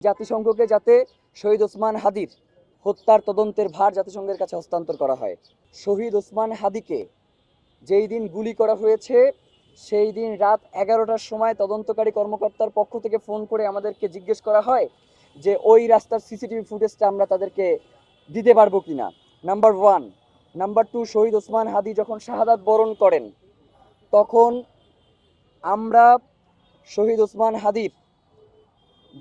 জাতিসংঘকে যাতে শহীদ ওসমান হাদির হত্যার তদন্তের ভার জাতিসংঘের কাছে হস্তান্তর করা হয়। শহীদ ওসমান হাদিকে যেই দিন গুলি করা হয়েছে সেই দিন রাত 11টার সময় তদন্তকারী কর্মকর্তার পক্ষ থেকে ফোন করে আমাদেরকে জিজ্ঞেস করা হয় যে ওই রাস্তার সিসিটিভি ফুটেজটা আমরা তাদেরকে দিতে পারবো কিনা। নাম্বার 1। নাম্বার 2, শহীদ ওসমান হাদি যখন শাহাদাত বরণ করেন তখন আমরা শহীদ ওসমান হাদির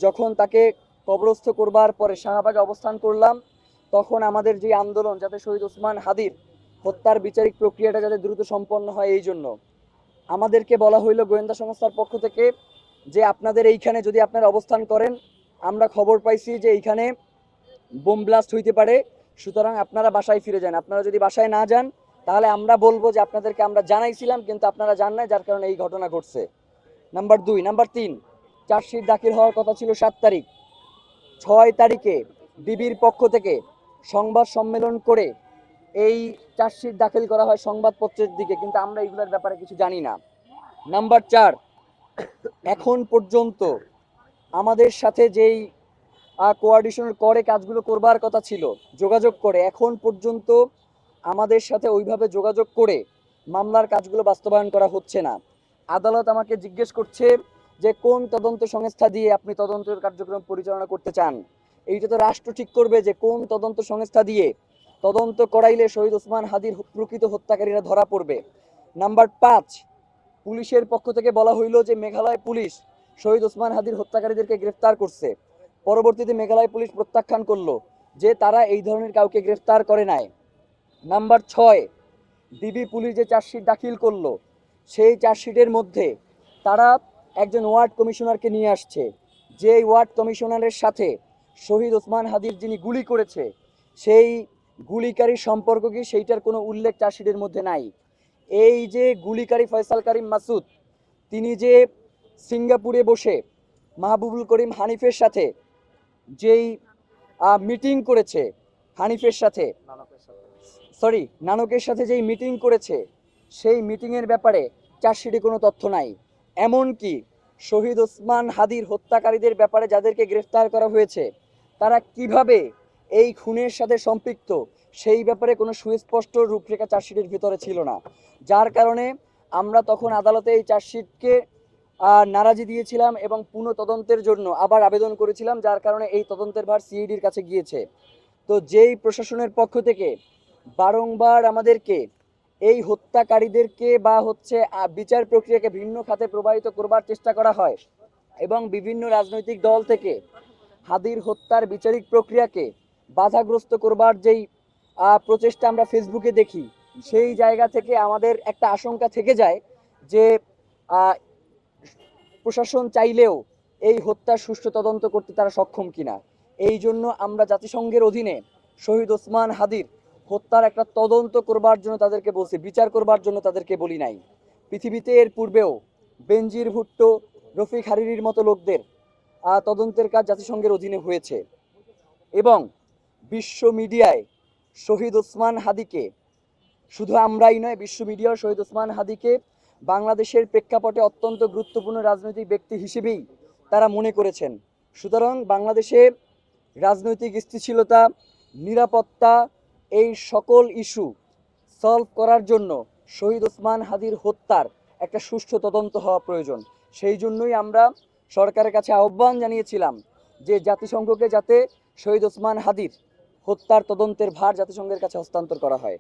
যখন তাকে কবরস্থ করবার পরে শাহবাগে অবস্থান করলাম, তখন আমাদের যে আন্দোলন যাতে শহীদ ওসমান হাদির হত্যার বিচারিক প্রক্রিয়াটা যাতে দ্রুত সম্পন্ন হয়, এই জন্য আমাদেরকে বলা হইল গোয়েন্দা সংস্থার পক্ষ থেকে যে আপনাদের এইখানে যদি আপনারা অবস্থান করেন, আমরা খবর পাইছি যে এইখানে বোম ব্লাস্ট হইতে পারে, সুতরাং আপনারা বাসায় ফিরে যান। আপনারা যদি বাসায় না যান তাহলে আমরা বলবো যে আপনাদেরকে আমরা জানাইছিলাম কিন্তু আপনারা জান নাই, যার কারণে এই ঘটনা ঘটছে। নাম্বার 2। নাম্বার 3, চার্জশিট দাখিল হওয়ার কথা ছিল 7 তারিখ। 6 তারিখে ডিবির পক্ষ থেকে সংবাদ সম্মেলন করে এই চার্জশিট দাখিল করা হয় সংবাদপত্রের দিকে, কিন্তু আমরা এগুলোর ব্যাপারে কিছু জানি না। নাম্বার 4, এখন পর্যন্ত আমাদের সাথে যেই কোঅর্ডিনেশন করে কাজগুলো করবার কথা ছিল, যোগাযোগ করে, এখন পর্যন্ত আমাদের সাথে ওইভাবে যোগাযোগ করে মামলার কাজগুলো বাস্তবায়ন করা হচ্ছে না। আদালত আমাকে জিজ্ঞেস করছে যে কোন তদন্ত সংস্থা দিয়ে আপনি তদন্তের কার্যক্রম পরিচালনা করতে চান। এইটা তো রাষ্ট্র ঠিক করবে যে কোন তদন্ত সংস্থা দিয়ে তদন্ত করাইলে শহীদ ওসমান হাদির প্রকৃত হত্যাকারীরা ধরা পড়বে। নাম্বার 5, পুলিশের পক্ষ থেকে বলা হইল যে মেঘালয় পুলিশ শহীদ ওসমান হাদির হত্যাকারীদেরকে গ্রেফতার করছে। পরবর্তীতে মেঘালয় পুলিশ প্রত্যাখ্যান করলো যে তারা এই ধরনের কাউকে গ্রেফতার করে নাই। নাম্বার 6, ডিবি পুলিশ যে চার্জশিট দাখিল করলো সেই চার্জশিটের মধ্যে তারা একজন ওয়ার্ড কমিশনারকে নিয়ে আসছে, যে ওয়ার্ড কমিশনারের সাথে শহীদ ওসমান হাদির যিনি গুলি করেছে সেই গুলিকারীর সম্পর্ক কি সেইটার কোনো উল্লেখ চার্জশিটের মধ্যে নাই। এই যে গুলিকারী ফয়সাল করিম মাসুদ, তিনি যে সিঙ্গাপুরে বসে মাহবুবুল করিম হানিফের সাথে যেই মিটিং করেছে, নানকের সাথে যেই মিটিং করেছে সেই মিটিংয়ের ব্যাপারে চার্জশিটে কোনো তথ্য নাই। এমনকি শহীদ ওসমান হাদির হত্যাকারীদের ব্যাপারে যাদেরকে গ্রেফতার করা হয়েছে তারা কিভাবে এই খুনের সাথে সম্পৃক্ত সেই ব্যাপারে কোনো সুস্পষ্ট রূপরেখা চার্জশিটের ভিতরে ছিল না, যার কারণে আমরা তখন আদালতে এই চার্জশিটকে নারাজি দিয়েছিলাম এবং পুনঃ তদন্তের জন্য আবার আবেদন করেছিলাম, যার কারণে এই তদন্তের ভার সিআইডির কাছে গিয়েছে। তো যেই প্রশাসনের পক্ষ থেকে বারংবার আমাদেরকে এই হত্যাকারীদেরকে বা বিচার প্রক্রিয়াকে ভিন্ন খাতে প্রবাহিত করবার চেষ্টা করা হয় এবং বিভিন্ন রাজনৈতিক দল থেকে হাদির হত্যার বিচারিক প্রক্রিয়াকে বাধাগ্রস্ত করবার যেই প্রচেষ্টা আমরা ফেসবুকে দেখি, সেই জায়গা থেকে আমাদের একটা আশঙ্কা থেকে যায় যে প্রশাসন চাইলেও এই হত্যার সুষ্ঠু তদন্ত করতে তারা সক্ষম কিনা। এই জন্য আমরা জাতিসংঘের অধীনে শহীদ ওসমান হাদির হত্যার একটা তদন্ত করবার জন্য তাদেরকে বলছি, বিচার করবার জন্য তাদেরকে বলি নাই। পৃথিবীতে এর পূর্বেও বেনজির ভুট্টো, রফিক হারিরির মতো লোকদের তদন্তের কাজ জাতিসংঘের অধীনে হয়েছে এবং বিশ্ব মিডিয়ায় শহীদ ওসমান হাদিকে, শুধু আমরাই নয়, বিশ্ব মিডিয়াও শহীদ ওসমান হাদিকে বাংলাদেশের প্রেক্ষাপটে অত্যন্ত গুরুত্বপূর্ণ রাজনৈতিক ব্যক্তি হিসেবেই তারা মনে করেছেন। সুতরাং বাংলাদেশে রাজনৈতিক স্থিতিশীলতা, নিরাপত্তা, এই সকল ইস্যু সলভ করার জন্য শহীদ ওসমান হাদির হত্যার একটা সুষ্ঠু তদন্ত হওয়া প্রয়োজন। সেই জন্যই আমরা সরকারের কাছে আহ্বান জানিয়েছিলাম যে জাতিসংঘকে যাতে শহীদ ওসমান হাদির হত্যার তদন্তের ভার জাতিসংঘের কাছে হস্তান্তর করা হয়।